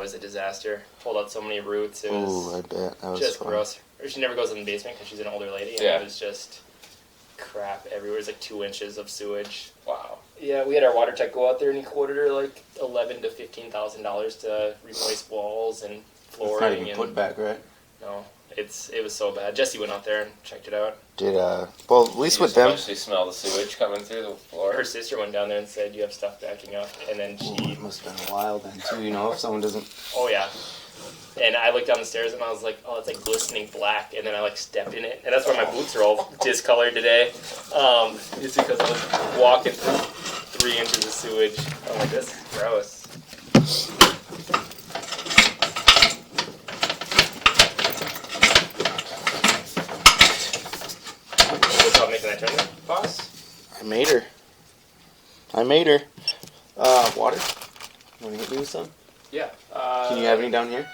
was a disaster. Pulled out so many roots. It was I bet. That was just fun. gross. She never goes in the basement because she's an older lady. And it was just crap everywhere. It was like 2 inches of sewage. Wow. Yeah, we had our water tech go out there and he quoted her like $11,000 to $15,000 to replace walls and flooring. It's not even put back, right? No, it was so bad. Jesse went out there and checked it out. Well, at least with them. Did you smell the sewage coming through the floor? Her sister went down there and said, "You have stuff backing up," and then It must have been a while then too. If someone doesn't. Oh yeah. And I looked down the stairs and I was like, "Oh, it's like glistening black." And then I like stepped in it, and that's why my boots are all discolored today. It's because I was walking through 3 inches of sewage. I'm like, "This is gross." What's up making that tournament, boss? I made her. Water? Want to hit me with some? Yeah. Can you have any down here?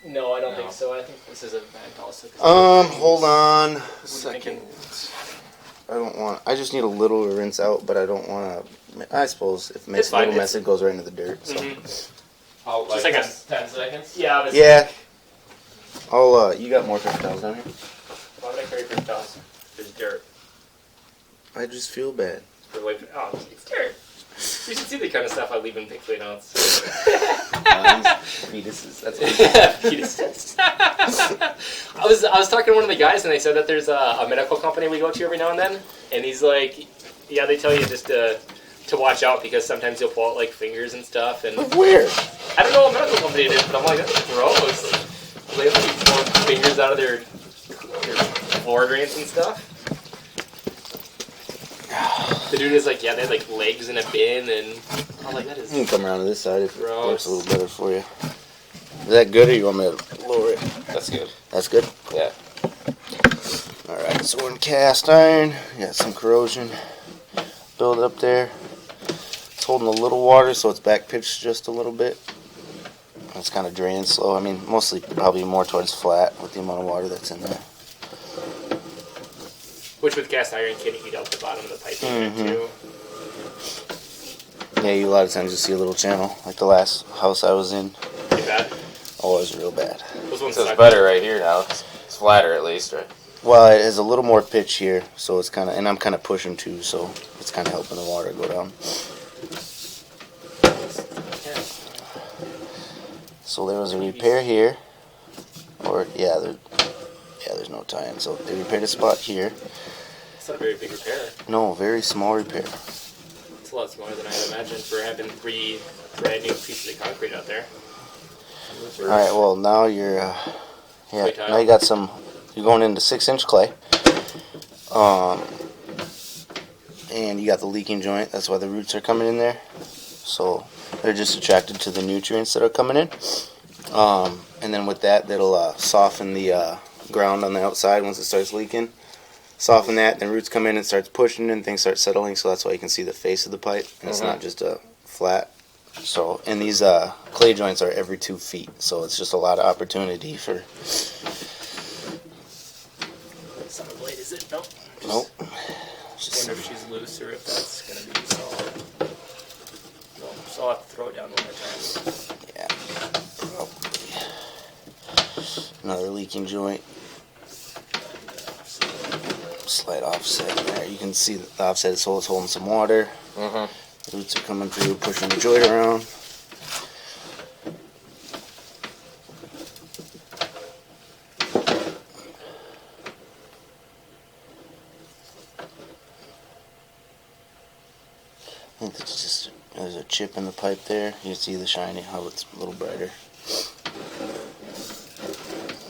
No, I don't think so. I think this is a bag also. Hold on a second. Thinking? I just need a little to rinse out, but I don't want to. I suppose if it makes a little mess, it goes right into the dirt. So. Mm-hmm. Just like 10 seconds? Yeah. Yeah. You got more paper towels down here? Why would I carry paper towels? There's dirt. I just feel bad. It's dirt. You should see the kind of stuff I leave in Pickley notes. Fetuses. That's what Fetuses. I was talking to one of the guys, and they said that there's a medical company we go to every now and then, and he's like, yeah, they tell you just to watch out because sometimes you'll pull out like fingers and stuff. And where? I don't know what medical company it is, but I'm like, that's gross. They have to pull fingers out of their floor drains and stuff. The dude is like, yeah, they had like legs in a bin, and I'm like, that is. You can come around to this side if it gross. works a little better for you. Is that good, or you want me to lower it? That's good. That's good? Yeah. Alright, so we're in cast iron. Got some corrosion build up there. It's holding a little water, so it's back pitched just a little bit. It's kind of draining slow. I mean, mostly probably more towards flat with the amount of water that's in there. Which with cast iron can eat out the bottom of the pipe too. Yeah, a lot of times you see a little channel, like the last house I was in. Pretty bad. Oh, it was real bad. Those ones So it's better right here now. It's flatter at least, right? Well, it has a little more pitch here, so it's kind of, and I'm kind of pushing too, so it's kind of helping the water go down. So there was a repair here, there's no tie-in. So they repaired a spot here. It's not a very big repair. No, very small repair. It's a lot smaller than I had imagined for having 3 brand new pieces of concrete out there. All right, well now you're, now you got some. You're going into 6-inch clay. And you got the leaking joint. That's why the roots are coming in there. So they're just attracted to the nutrients that are coming in. And then with that, that'll soften the ground on the outside once it starts leaking. Soften that, then roots come in and starts pushing and things start settling. So that's why you can see the face of the pipe. And it's not just a flat. So, and these clay joints are every 2 feet. So it's just a lot of opportunity for... Summer blade, is it? Nope. Nope. Just wonder if she's loose or if that's going to be solid. No, so I'll have to throw it down one more time. Yeah, probably. Another leaking joint. Slight offset there. You can see the offset so it's holding some water. Roots are coming through, pushing the joint around. I think it's just, there's a chip in the pipe there. You can see the shiny, how it's a little brighter.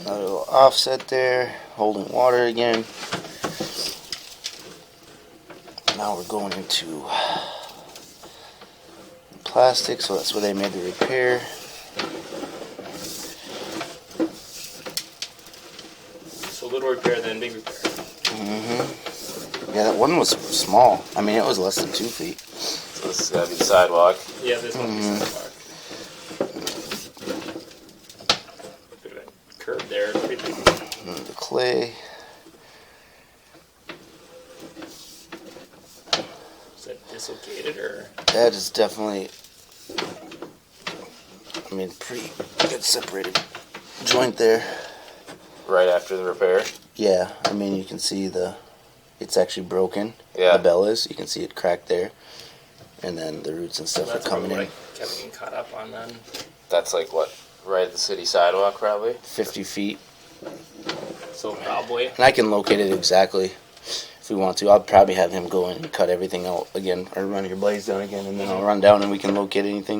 Another little offset there, holding water again. Now we're going into plastic, so that's where they made the repair. So little repair, then big repair. Yeah, that one was small. I mean, it was less than 2 feet. So this has got to be the sidewalk. Yeah, this must be sidewalk. Bit of a curve there. The clay. Is that dislocated or? That is definitely I mean, pretty good separated joint there. Right after the repair. Yeah, I mean, you can see it's actually broken. Yeah. The bell is. You can see it cracked there. And then the roots and stuff That's are coming probably in. what I kept getting caught up on then. That's like what? Right at the city sidewalk, probably? 50 feet. So probably. And I can locate it exactly if we want to. I'll probably have him go in and cut everything out again, or run your blades down again, and then I'll run down and we can locate anything.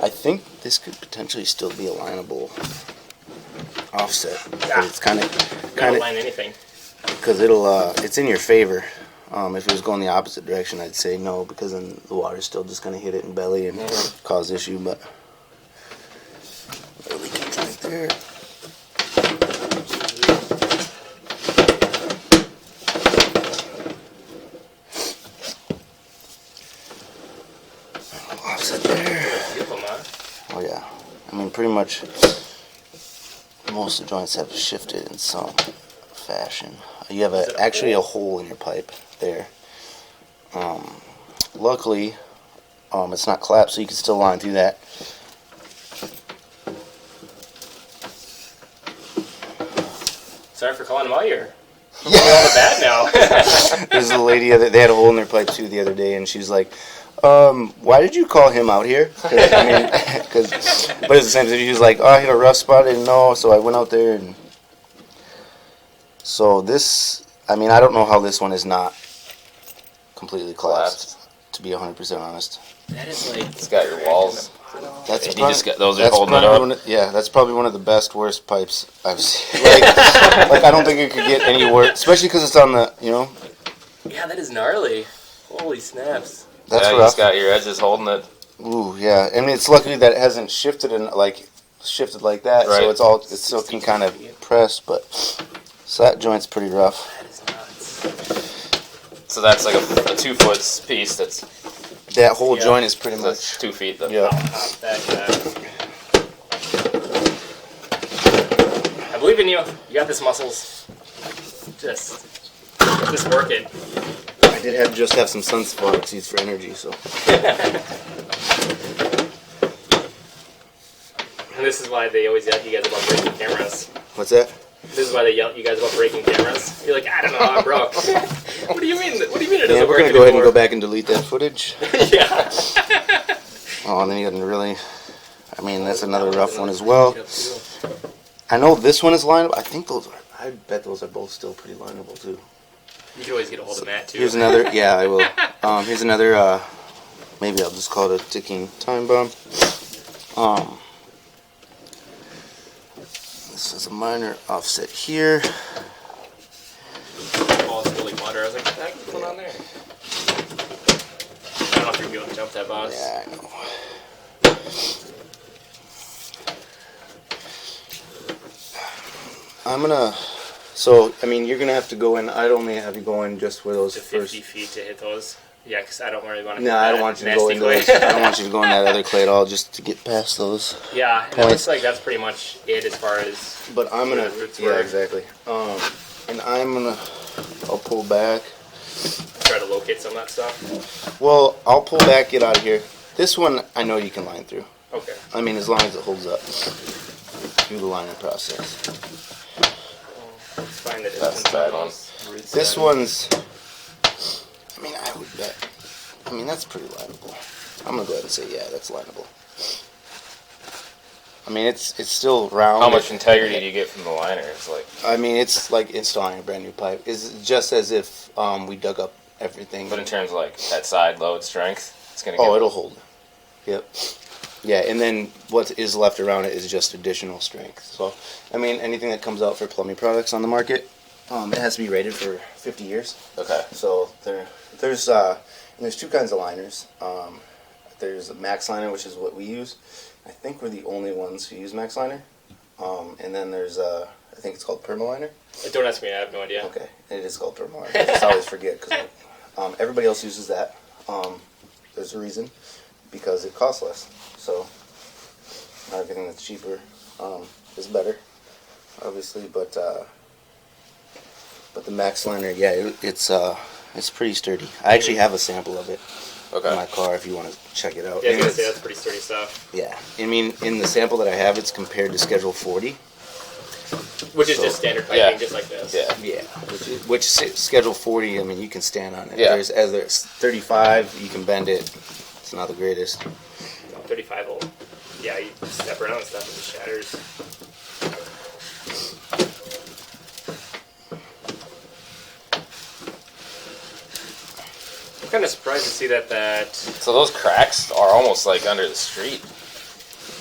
I think this could potentially still be a lineable offset. Yeah. It's kind Don't of, line anything. because it's in your favor. If it was going the opposite direction, I'd say no, because then the water's still just going to hit it in belly and cause issue. But a leaking joint there. Offset there. Few of them, huh? Oh yeah, I mean pretty much most of the joints have shifted in some fashion. You have Is it actually hole? a hole in your pipe there. Luckily, it's not collapsed, so you can still line through that. Sorry for calling them out here. You're all the bad now. There's a lady they had a hole in their pipe too the other day, and she's like, "Why did you call him out here?" But it's the same thing. She was like, "Oh, I hit a rough spot. I didn't know, so I went out there." And so this, I mean, I don't know how this one is not completely collapsed. To be 100% honest, That is like. It's got your walls. that's And you probably, just got those are that's holding it probably up. yeah, that's probably one of the best worst pipes I've seen. Like I don't think it could get any worse, especially because it's on the, Yeah, that is gnarly. Holy snaps. that's Yeah, you rough. just got your edges holding it. Ooh, yeah. I mean, it's lucky that it hasn't shifted like that, Right. so it still can kind of press. But so that joint's pretty rough. That is nuts. So that's like a 2 foot piece that's That whole Yeah. joint is pretty that's much. 2 feet. Though. Yeah. I believe in you. You got this, muscles. Just work it. I did just have some sunflower seeds for energy, so. And this is why they always yell at you guys about breaking cameras. What's that? This is why they yell at you guys about breaking cameras. You're like, I don't know, I'm broke. What do you mean? What do you mean it doesn't Yeah, we're work gonna go ahead and go anymore? back and delete that footage. Yeah. Oh, and then you can really. I mean, that's another rough one as well. I know this one is lineable. I think those are. I bet those are both still pretty lineable too. You can always get a hold of Matt too. Here's another. Yeah, I will. Here's another. Maybe I'll just call it a ticking time bomb. This is a minor offset here. Oh, it's holy water. I was like, what the heck is going on there? I don't know if you're going to be able to jump that, boss. Yeah, I know. I'm gonna. So, I mean, you're gonna have to go in. I'd only have you go in just where those To first. 50 feet to hit those. Yeah, because I don't really want to. No, I don't want you to go into those. I don't want you to go in that other clay at all, just to get past those. Yeah, and it Points. looks like that's pretty much it as far as. But I'm gonna. The roots Yeah, were- exactly. And I'm gonna. I'll pull back. Try to locate some of that stuff. Well, I'll pull back, get out of here. This one, I know you can line through. Okay. I mean, as long as it holds up through the lining process. Let's find the That's distance the bad on one. those roots This then. one's. I mean, I would bet. I mean, that's pretty lineable. I'm gonna go ahead and say, yeah, that's lineable. I mean, it's still round. How much integrity do you get from the liner? It's like, I mean, it's like installing a brand new pipe. It's just as if we dug up everything. but in terms of like that side load strength, it's gonna. Oh, get, it'll hold. Yep. Yeah, and then what is left around it is just additional strength. So, I mean, anything that comes out for plumbing products on the market, it has to be rated for 50 years. Okay. So there's two kinds of liners. There's a max liner, which is what we use. I think we're the only ones who use max liner. And then there's I think it's called permaliner. Don't ask me, I have no idea. Okay, it is called permaliner. I just always forget because everybody else uses that. There's a reason, because it costs less. So not everything that's cheaper is better, obviously. But the max liner, yeah, it's pretty sturdy. I actually have a sample of it. Okay. in my car if you want to check it out. Yeah, I And was gonna say it's- that's pretty sturdy stuff. yeah, I mean, in the sample that I have, it's compared to Schedule 40. Which is So- just standard piping, Yeah. just like this. Yeah. Yeah, which Schedule 40, I mean, you can stand on it. Yeah. There's 35, you can bend it. It's not the greatest. 35 will, yeah, you step around and stuff and it shatters. I'm kind of surprised to see that So those cracks are almost like under the street.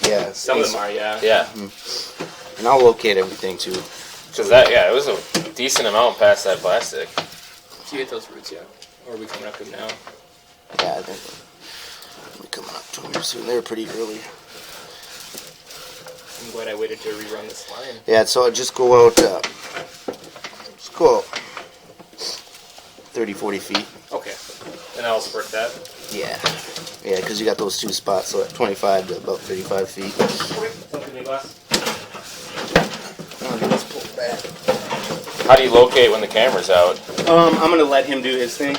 Yeah, some of them are, yeah. Yeah. and I'll locate everything too. Because that, yeah, it was a decent amount past that plastic. Do you hit those roots yet? Or are we coming up to them now? Yeah, I think we're coming up to them here soon. They were pretty early. I'm glad I waited to rerun this line. Yeah, so just go out, 30, 40 feet. Okay. And I'll squirt that. Yeah. Yeah, because you got those two spots, so at 25 to about 35 feet. Okay. Something in glass. Let's pull it back. How do you locate when the camera's out? I'm going to let him do his thing.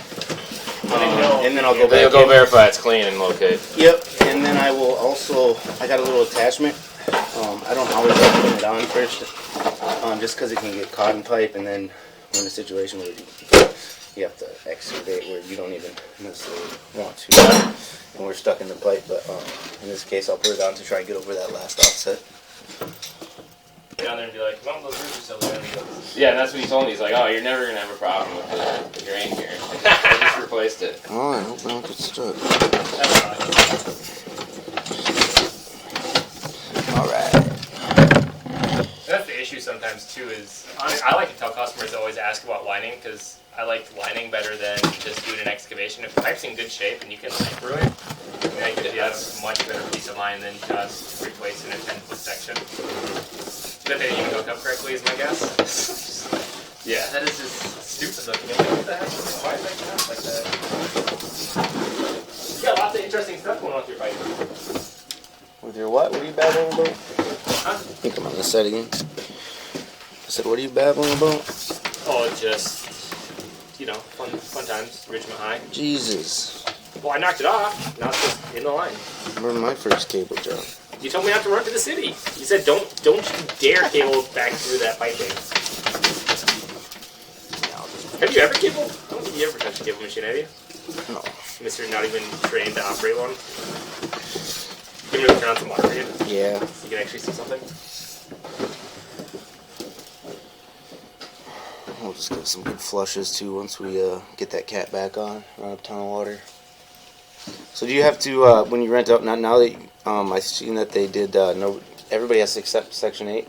And then I'll go back They'll go in. verify it's clean and locate. Yep, and then I will also, I got a little attachment. I don't always like putting it on first, just because it can get caught in pipe, and then we're in a situation where you have to excavate where you don't even necessarily want to, and we're stuck in the pipe, but in this case I'll put it on to try and get over that last offset. Get down there and be like, well, those roots are still there. And he goes, Yeah, and that's what he told me. He's like, oh, you're never going to have a problem with the drain here. I just replaced it. Oh, I hope I don't get stuck. that's fine. Alright. That's the issue sometimes too. Is I like to tell customers to always ask about lining because I like lining better than just doing an excavation. If the pipe's in good shape and you can line through it, then you have a much better piece of line than just replacing a 10-foot section. That they didn't even hook up correctly is my guess. Yeah, that is just stupid looking. I'm like, what the heck? Why is that cut like that? You got lots of interesting stuff going on with your pipe. With your what? What are you babbling about? Huh? I think I'm on this side again. I said, what are you babbling about? Oh, just, fun times, Richmond High. Jesus. Well, I knocked it off. Now it's just in the line. Remember my first cable job. You told me not to run to the city. You said don't you dare cable back through that piping. Have you ever cabled? I don't think you ever touched a cable machine, have you? No. Mr. Not even trained to operate one. Can you really turn on some water for you? Yeah. So you can actually see something? We'll just get some good flushes too once we get that cat back on. Run up a ton of water. So do you have to when you rent out now that I've seen that they did no everybody has to accept Section 8?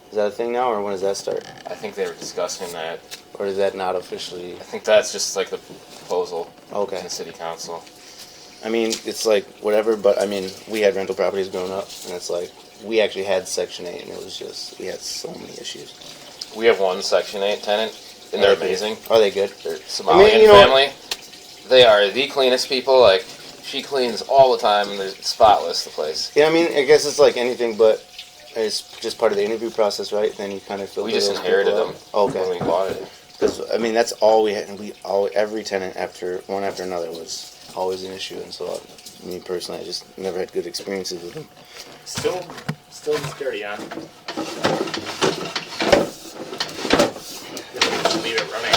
Is that a thing now, or when does that start? I think they were discussing that. Or is that not officially? I think that's just like the proposal in Okay. the city council. I mean, it's like whatever, but I mean, we had rental properties growing up, and it's like we actually had Section 8, and it was just we had so many issues. We have one Section 8 tenant, and they're amazing. Are they good? They're Somalian family. They are the cleanest people. Like, she cleans all the time, and they're spotless, the place. Yeah, I mean, I guess it's like anything, but it's just part of the interview process, right? Then you kind of filter We just those inherited people them out. when Okay. we bought it. Because I mean, that's all we had. And every tenant after another was always an issue, and so me personally, I just never had good experiences with them. Still just dirty, huh? Leave it running.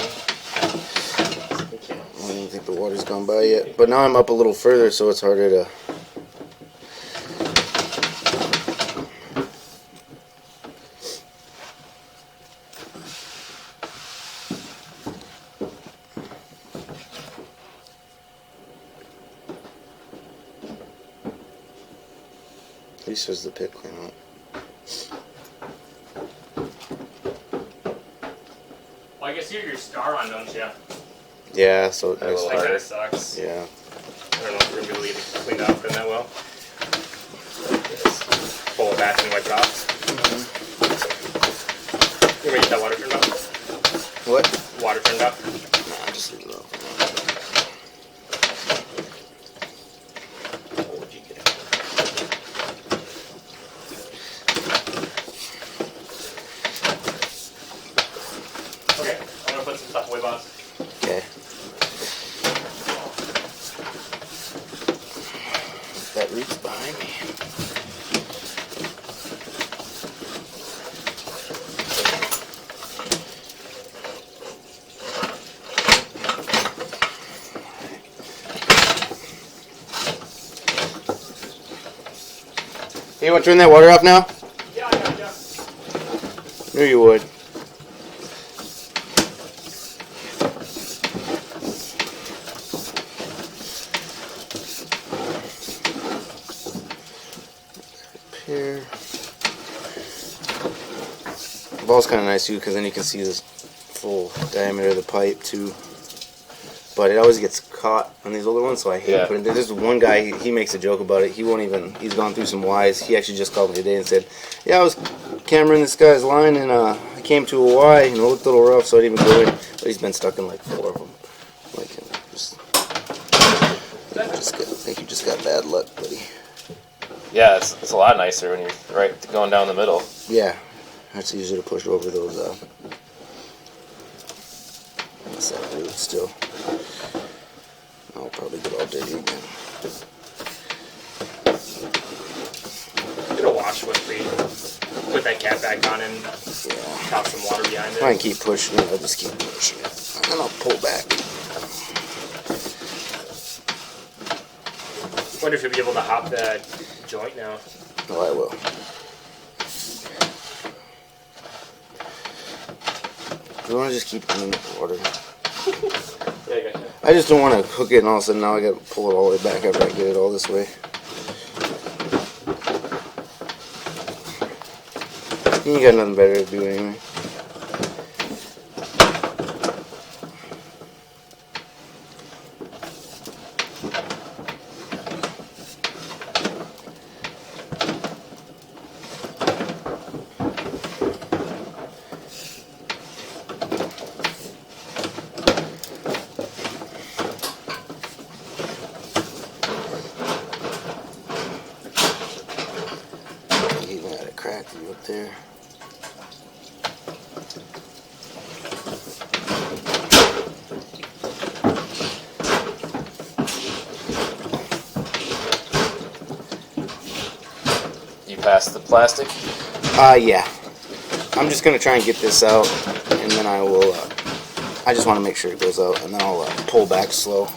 I don't think the water's gone by yet, but now I'm up a little further, so it's harder to. At least there's the pit clean out. Well, I guess you have your star on, don't you? Yeah, so A little That kind harder. of sucks. yeah. I don't know if we're going to be able to get it cleaned off in that well. Just pull it back and wipe it off. You want to get that water turned off? What? Water turned off? Nah, just leave it off. What'd you get? Okay, I'm going to put some stuff away, boss. Okay. Hey, you want to turn that water off now? Yeah, I got ya. Knew you would. Here. The ball's kind of nice too, because then you can see this full diameter of the pipe too. But it always gets caught on these older ones, so I hate putting it. There's one guy, he makes a joke about it. He won't even, he's gone through some Ys. He actually just called me today and said, yeah, I was cameraing this guy's line and I came to a Y and it looked a little rough, so I didn't even go in. But he's been stuck in like 4 of them. Like, I think you just got bad luck, buddy. Yeah, it's a lot nicer when you're right going down the middle. Yeah, that's easier to push over those, what's that root still? I'll probably get all dirty again. Get a wash with me. Put that cap back on and toss some water behind it. I can keep pushing it, I'll just keep pushing it. And then I'll pull back. Wonder if you'll be able to hop that joint now. Oh, I will. Do you want to just keep in the water? Yeah, I gotcha. I just don't want to hook it and all of a sudden now I got to pull it all the way back after I get it all this way. You got nothing better to do anyway. Even got a crack up there. You pass the plastic. Yeah. I'm just gonna try and get this out, and then I will. I just want to make sure it goes out, and then I'll pull back slow.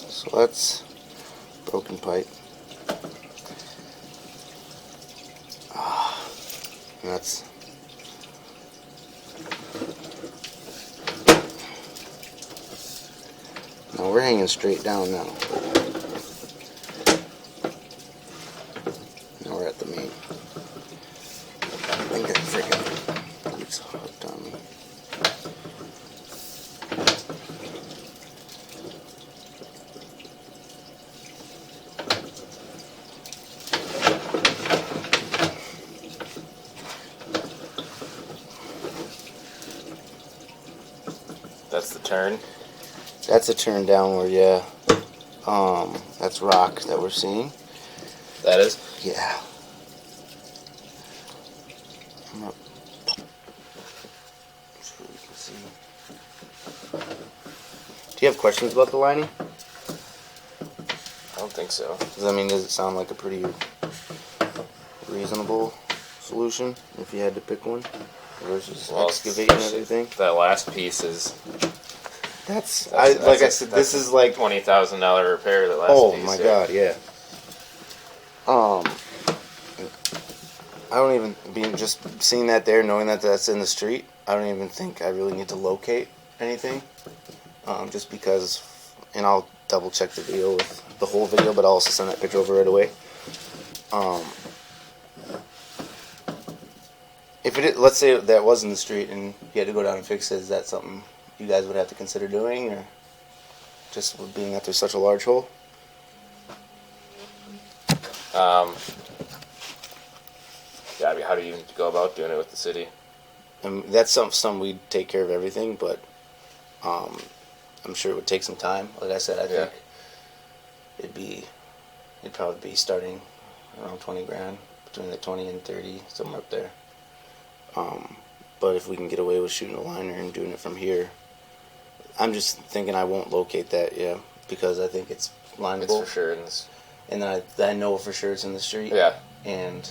So that's broken pipe. That's now we're hanging straight down now. Now we're at the main. I think that freaking root's hooked on me. That's the turn. That's a turn downward, yeah. That's rock that we're seeing. That is. Yeah. So you can see. Do you have questions about the lining? I don't think so. I mean, does it sound like a pretty reasonable solution if you had to pick one versus excavating everything? That last piece is. That's like I said, this is like $20,000 repair. That last piece. Oh my god, yeah. I don't even being just seeing that there, knowing that that's in the street. I don't even think I really need to locate anything, just because. And I'll double check the video with the whole video, but I'll also send that picture over right away. If it, let's say that was in the street and you had to go down and fix it, is that something you guys would have to consider doing, or just being that there's such a large hole? Yeah, I mean, how do you go about doing it with the city? That's something we'd take care of everything, but I'm sure it would take some time. Like I said, I think it'd probably be starting around 20 grand between the 20 and 30, somewhere up there. But if we can get away with shooting a liner and doing it from here, I'm just thinking I won't locate that, yeah, because I think it's lineable. It's for sure in this. And then I know for sure it's in the street. Yeah. And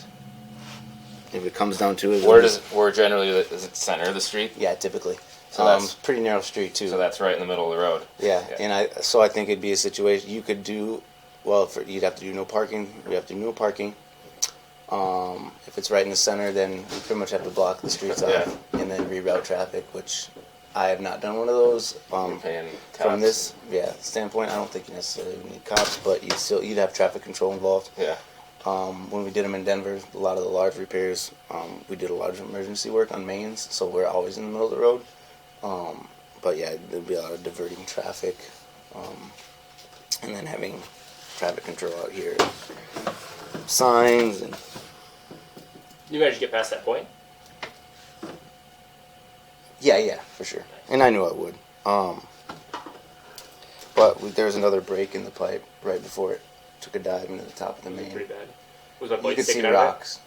if it comes down to it, where generally is it center of the street? Yeah, typically. So that's pretty narrow street too. So that's right in the middle of the road. Yeah, and I think it'd be a situation you could do. Well, you'd have to do no parking. We have to do no parking. If it's right in the center, then we pretty much have to block the streets off and then reroute traffic, which I have not done one of those. From this standpoint, I don't think you necessarily need cops, but you'd have traffic control involved. Yeah. When we did them in Denver, a lot of the large repairs, we did a lot of emergency work on mains, so we're always in the middle of the road. But yeah, there'd be a lot of diverting traffic, and then having traffic control out here, signs, and You managed to get past that point? yeah, for sure. And I knew I would. But there was another break in the pipe right before it took a dive into the top of the main. Pretty bad. Was my You blade could see sticking out of it? rocks.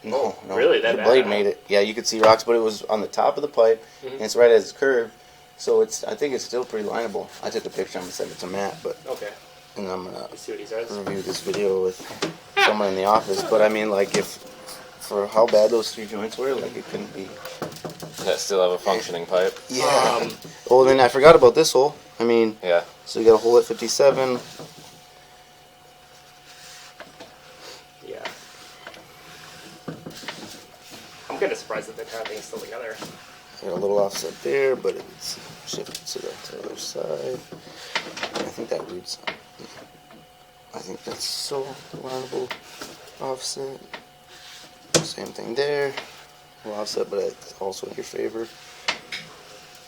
No. Really? That the bad? blade made it. Yeah, you could see rocks, but it was on the top of the pipe, and it's right at its curve. So I think it's still pretty lineable. I took a picture. I'm gonna send it to Matt, Okay. and I'm gonna Let's see what he says. review this video with someone in the office. But I mean, like, for how bad those 3 joints were, like, it couldn't be. That still have a functioning pipe. Yeah. Well, then I forgot about this hole. I mean, Yeah. so you got a hole at 57. Yeah. I'm kind of surprised that that kind of thing's still together. Got a little offset there, but it's shifted to the other side. I think that reads. I think that's so lineable offset. Same thing there. A little offset, but it's also in your favor.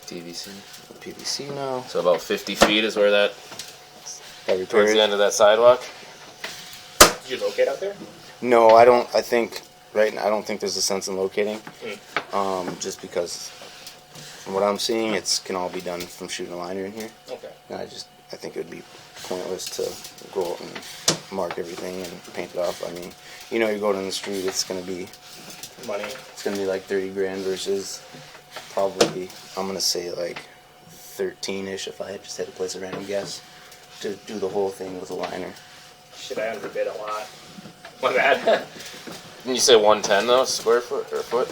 PVC. PVC now. So about 50 feet is where that Towards towards the end of that sidewalk. Did you locate out there? No, I don't. I think right now I don't think there's a sense in locating. Just because from what I'm seeing, it can all be done from shooting a liner in here. Okay. And I think it would be pointless to go out and mark everything and paint it off. I mean, you're going in the street, it's going to be Money. It's going to be like 30 grand versus probably, I'm going to say like 13-ish if I just had to place a random guess to do the whole thing with a liner. Shit, I underbid a lot. My bad. Didn't you say 110 though, square foot or foot?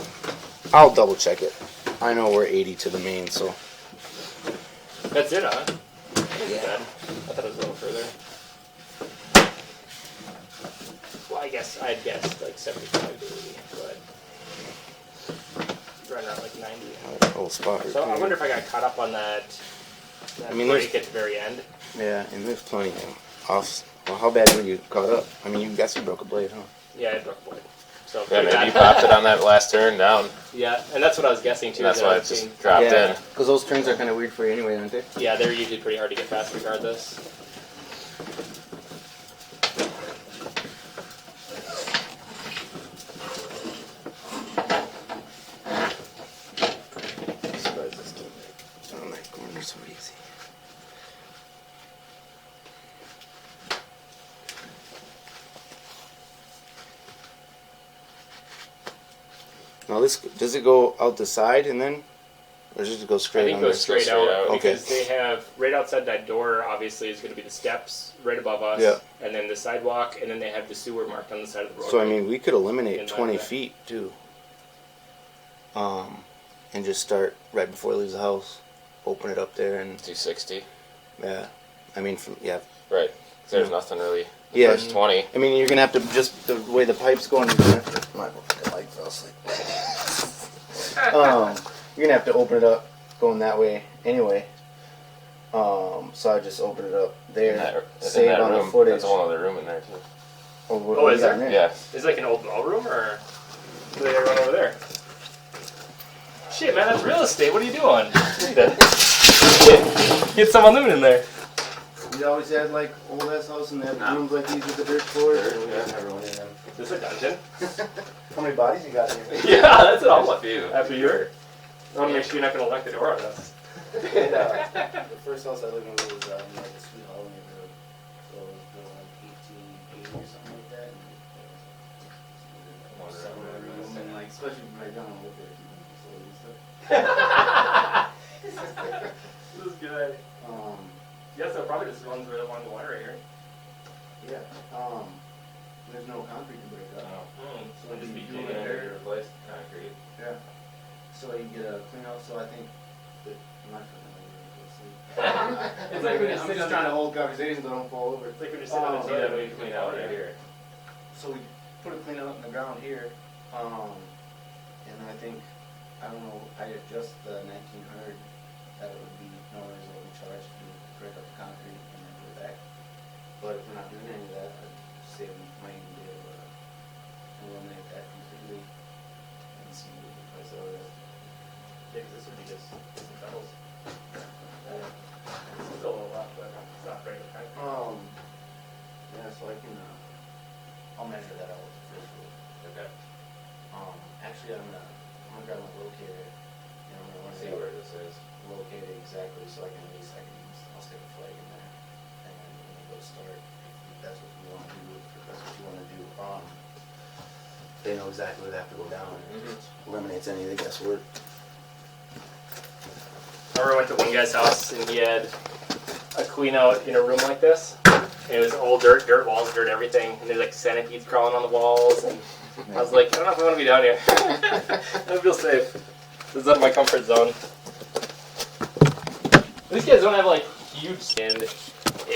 I'll double check it. I know we're 80 to the main, so. That's it, huh? Yeah. Bad. I thought it was a little further. Well, I guess I'd guessed like 75 to 80, but right around like 90. Whole spot right So I there. wonder if I got caught up on that I mean, break at the very end. Yeah, and there's plenty of offs. Well, how bad were you caught up? I mean, you guess you broke a blade, huh? Yeah, I broke a blade. So Yeah, pretty maybe bad. you popped it on that last turn down. Yeah, and that's what I was guessing too. And that's that why I it was just seeing- dropped Yeah, in. because those turns are kind of weird for you anyway, aren't they? Yeah, they're usually pretty hard to get past regardless. Surprised this don't make corners so easy. Now does it go out the side and then, or does it go I straight think on it goes there? straight out Okay. because they have right outside that door. Obviously, is going to be the steps right above us, Yeah. and then the sidewalk, and then they have the sewer marked on the side of the road. So I mean, we could eliminate In line 20 with that. feet too. And just start right before it leaves the house, open it up there, and 260. yeah, I mean, Right. There's Yeah. nothing really. Yeah. First 20. I mean, you're gonna have to just the way the pipe's going. You're gonna have to, my light fell asleep. You're gonna have to open it up going that way anyway. So I just open it up there, In save that on the room. footage. There's a whole other room in there too. What is you got there? in Yeah. Is it like an old ballroom or do they run over there? Shit, man, that's real estate. What are you doing? Get someone living in there. You always had like old ass house and they had rooms like these with the dirt floors. Dirt, We yeah. never went in them. Is this a dungeon? How many bodies you got in here? Yeah, that's what I want. Few. After you heard. I want to make sure you're not going to lock the door on us. And, the first house I lived in was like a sweet hall neighborhood. So it was built like 1880 or something like that. And, wondering. And like, especially right down on Woodward, This is good. Yeah, so it probably just runs right along the water right here. Yeah. There's no concrete to break up. So it'll just be You clean can there. replace concrete. Yeah. So you get a clean out. So I think I'm not sure. It's like when you're I'm sitting just on trying to hold conversations so I don't fall over. It's like when you're sitting on the So that table. we clean out right here. So we put a clean out in the ground here, and I think, I don't know, I adjust the 1900, that it would be no worries what we charge to break up the concrete and then put it back. But if we're not doing any of that, I'd say we might even be able to eliminate that completely and see what the price of it is. Yeah, 'cause this would be just some pedals. It's still a little rough, but it's not great. Yeah, so I can, I'll measure that out with the first one. Okay. Actually, I'm gonna grab my locator, and I'm gonna See where this is. locate it exactly, so I can at least, I'll stick a flag in there, and then when we go start, if that's what you want to do, if that's what you want to do, they know exactly where they have to go down, and it just eliminates any of the guesswork. I remember I went to one guy's house and he had a clean out in a room like this. And it was all dirt walls, dirt everything, and there's like centipedes crawling on the walls. And I was like, I don't know if I want to be down here. I don't feel safe. This is out of my comfort zone. These guys don't have like huge stand.